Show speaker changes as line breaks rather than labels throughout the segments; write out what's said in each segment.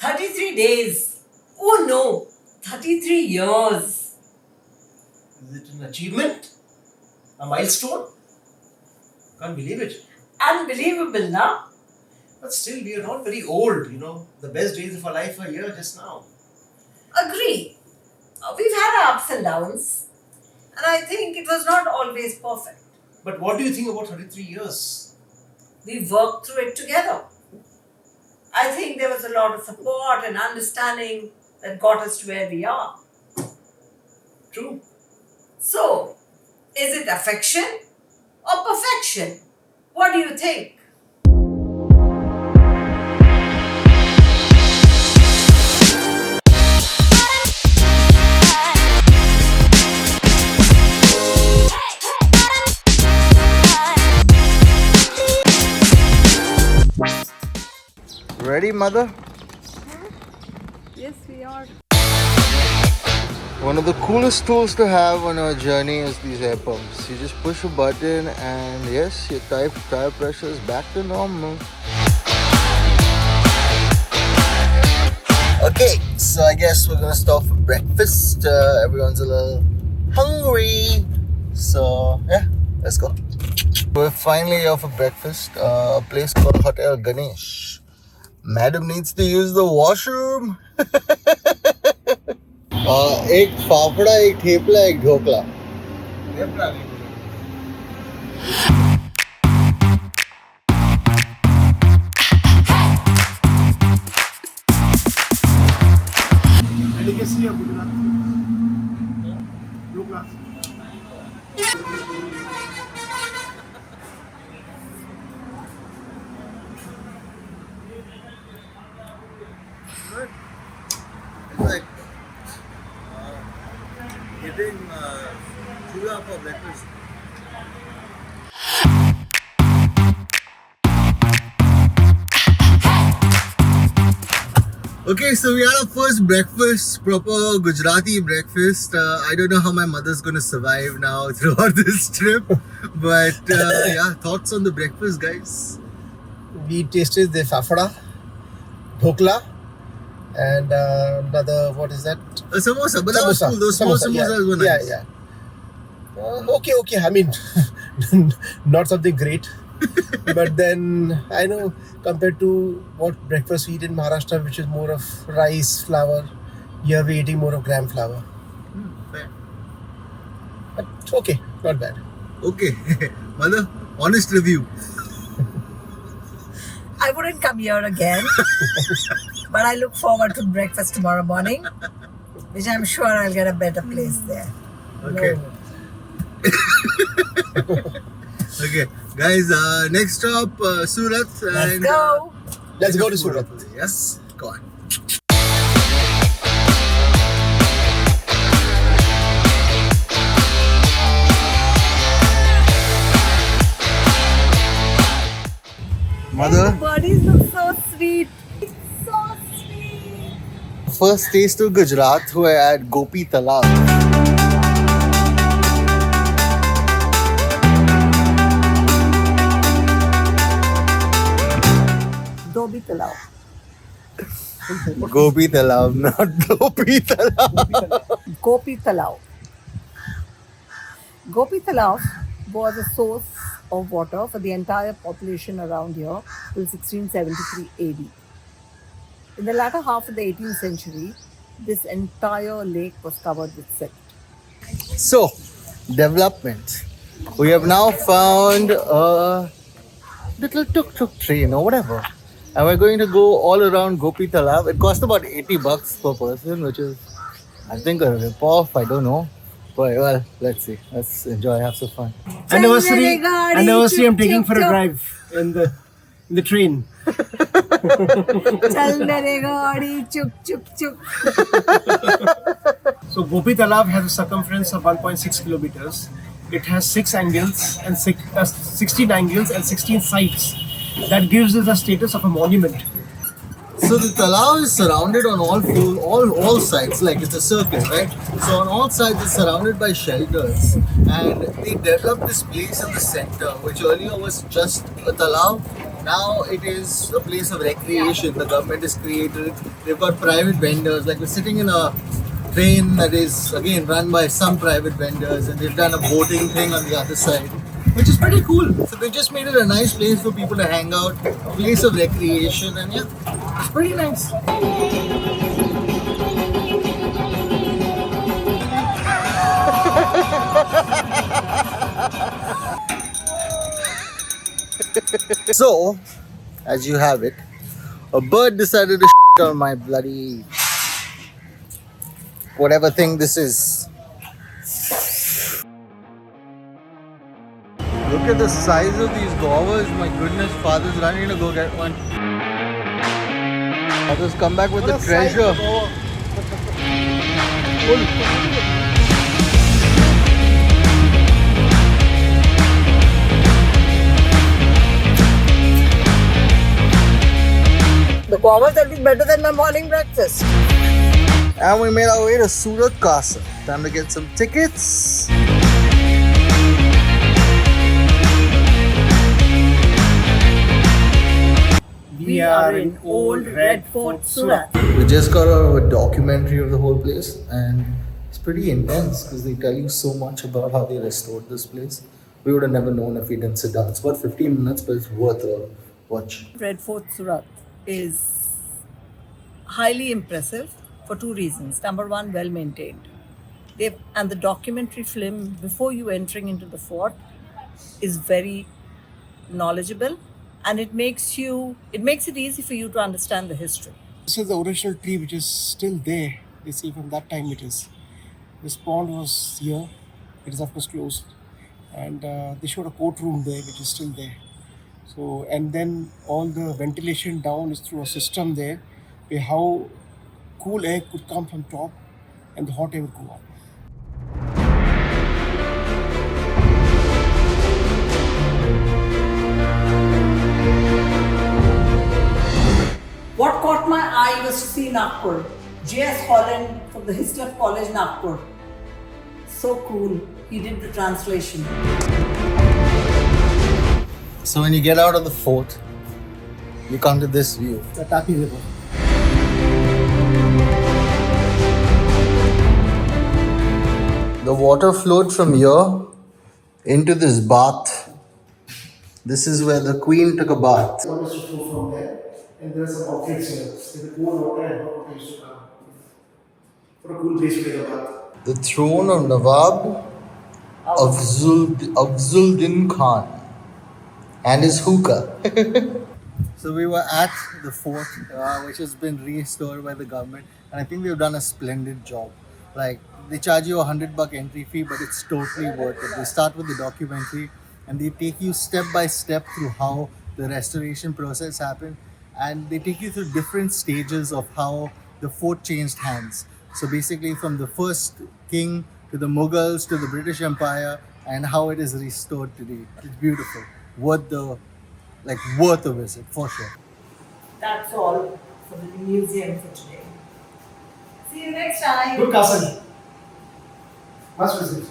33 days. Oh no, 33 years.
Is it an achievement? A milestone? Can't believe it.
Unbelievable, na?
But still, we are not very old, The best days of our life are here just now.
Agree. We've had our ups and downs, and I think it was not always perfect.
But what do you think about 33 years?
We worked through it together. I think there was a lot of support and understanding that got us to where we are.
True.
So, is it affection or perfection? What do you think?
Ready, mother?
Yes, we are.
One of the coolest tools to have on our journey is these air pumps. You just push a button and yes, your tire pressure is back to normal. Okay, so I guess we're gonna stop for breakfast. Everyone's a little hungry. So yeah, let's go. We're finally here for breakfast. A place called Hotel Ganesh. Madam needs to use the washroom. एक फाफड़ा, एक ठेपला, एक dhokla.
Delicacy of Gujarat. Dhokla.
It's like eating chula for breakfast. Okay, so we had our first breakfast, proper Gujarati breakfast. I don't know how my mother's gonna survive now throughout this trip, but yeah, thoughts on the breakfast, guys?
We tasted the fafda, dhokla, and another, what is that?
A samosa, but that was cool. Those small samosas were nice.
Yeah. Okay. I mean, not something great. But then, I know, compared to what breakfast we eat in Maharashtra, which is more of rice, flour, here we're eating more of gram flour.
Fair.
But okay, not bad.
Okay, mother, honest review.
I wouldn't come here again, but I look forward to breakfast tomorrow morning, which I'm sure I'll get a better place there.
Okay. Okay, guys, next stop, Surat.
Let's go.
Let's go to Surat.
Yes, go on. Mother,
The birdies look so sweet. It's so sweet.
first taste of Gujarat we're at Gopi Talav.
Gopi Talav.
Gopi Talav, not Gopi Talav.
Gopi Talav. Gopi Talav was a source of water for the entire population around here till 1673 AD. In the latter half of the 18th century, this entire lake was covered with silt.
So, development. We have now found a little tuk-tuk train or whatever. And we're going to go all around Gopi Talav. It cost about $80 per person, which is, I think, a rip-off. I don't know. But, well, let's see. Let's enjoy, have some fun.
Anniversary, I'm taking for a drive in the train.
Chal mere gaadi, chuk chuk chuk.
So Gopi Talav has a circumference of 1.6 kilometers. It has 6 angles and 16 angles and 16 sides. That gives it the status of a monument.
So the Talav is surrounded on all sides, like it's a circle, right? So on all sides it's surrounded by shelters, and they developed this place in the center, which earlier was just a Talav, Now it is a place of recreation. The government has created it. They've got private vendors. Like we're sitting in a train that is again run by some private vendors, and they've done a boating thing on the other side, which is pretty cool. So they just made it a nice place for people to hang out, a place of recreation, and yeah, it's pretty nice. So, as you have it, a bird decided to shit on my bloody whatever thing this is. Look at the size of these guavas. My goodness, father's running to go get one. Father's come back with the treasure.
The guavas are better than my morning breakfast.
And we made our way to Surat Castle. Time to get some tickets.
We are in old Red Fort, Surat.
We just got out of a documentary of the whole place, and it's pretty intense because they tell you so much about how they restored this place. We would have never known if we didn't sit down. It's about 15 minutes, but it's worth a watch.
Red Fort Surat is highly impressive for two reasons. Number one, well maintained. And the documentary film before you entering into the fort is very knowledgeable, and it makes it easy for you to understand the history.
This is the original tree which is still there. They see from that time it is. This pond was here. It is of course closed. And they showed a courtroom there which is still there. So, and then all the ventilation down is through a system there where how cool air could come from top and the hot air would go up.
What caught my eye was to see Nagpur. J.S. Holland from the History of College, Nagpur. So cool. He did the translation.
So when you get out of the fort, you come to this view.
The Tapi River.
The water flowed from here into this bath. This is where the queen took a bath.
Water used to flow from there, and there are some outlets here. So the cold water and hot water used to come for a cool place to take a bath.
The throne of Nawab of Zuldin Khan and his hookah. So we were at the fort, which has been restored by the government, and I think they've done a splendid job. Like, they charge you $100 entry fee, but it's totally worth it. They start with the documentary, and they take you step by step through how the restoration process happened, and they take you through different stages of how the fort changed hands. So basically, from the first king to the Mughals to the British Empire, and how it is restored today. It's beautiful, worth a visit for sure.
That's all for the museum for today. See you next time.
Good castle. Must visit.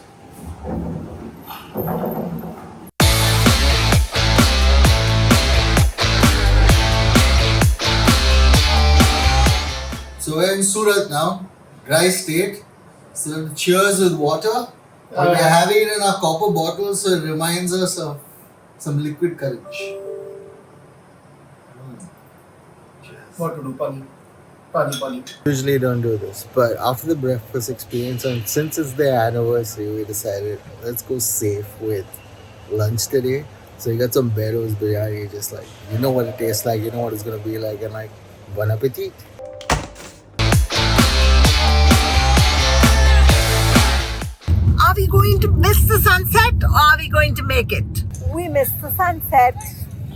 So we're in Surat now, dry state. So cheers with water. But we're having it in our copper bottles, so it reminds us of some liquid courage.
What to do? Pani.
Usually don't do this, but after the breakfast experience, and since it's their anniversary, we decided let's go safe with lunch today. So you got some Bero's biryani, just like, you know what it tastes like, you know what it's gonna be like, and like, bon appetit.
Are we going to miss the sunset or are we going to make it? We missed the sunset.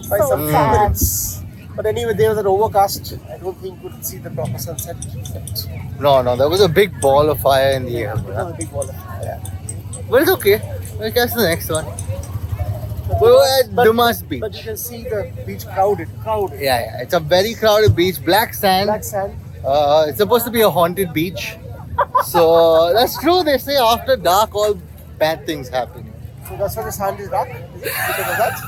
By
So
some few
sad.
minutes. But anyway, there was an overcast. I don't think we could see the proper sunset.
No, there was a big ball of fire in the air.
It was a big wall. Yeah.
But it's okay. We'll catch the next one. We were at Dumas Beach.
But you can see the beach crowded.
Yeah. It's a very crowded beach, black sand.
Black sand.
It's supposed to be a haunted beach. So that's true. They say after dark, all bad things happen.
So that's why the sand is dark. Is it because of that?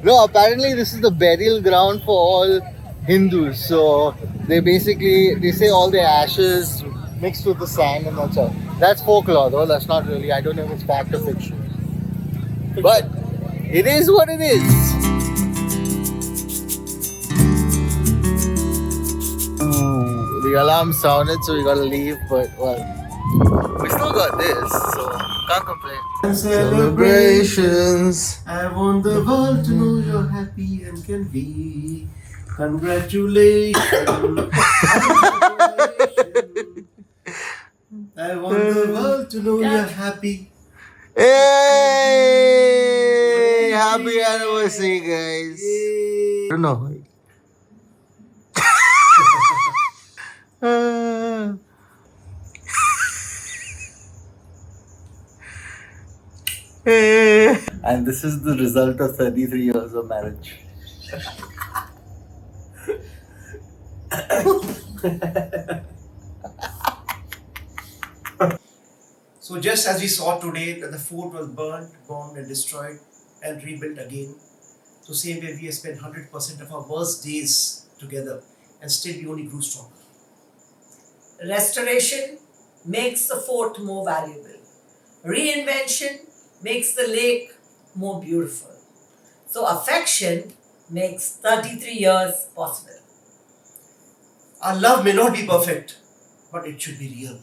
No, apparently this is the burial ground for all Hindus. So they say all their ashes mixed with the sand and that's all. That's folklore though. That's not really. I don't know if it's fact or fiction. But it is what it is. Ooh, the alarm sounded, so we gotta leave. But well, we still got this, so can't complain.
Celebrations. I want the world to know you're happy and can be. Congratulations. I want the world to know you're happy.
Hey! Happy anniversary, guys! I don't know. And this is the result of 33 years of marriage.
So just as we saw today that the fort was burned, bombed and destroyed and rebuilt again, so same way we have spent 100% of our worst days together and still we only grew stronger.
Restoration makes the fort more valuable. Reinvention makes the lake more beautiful. So affection makes 33 years possible.
Our love may not be perfect, but it should be real.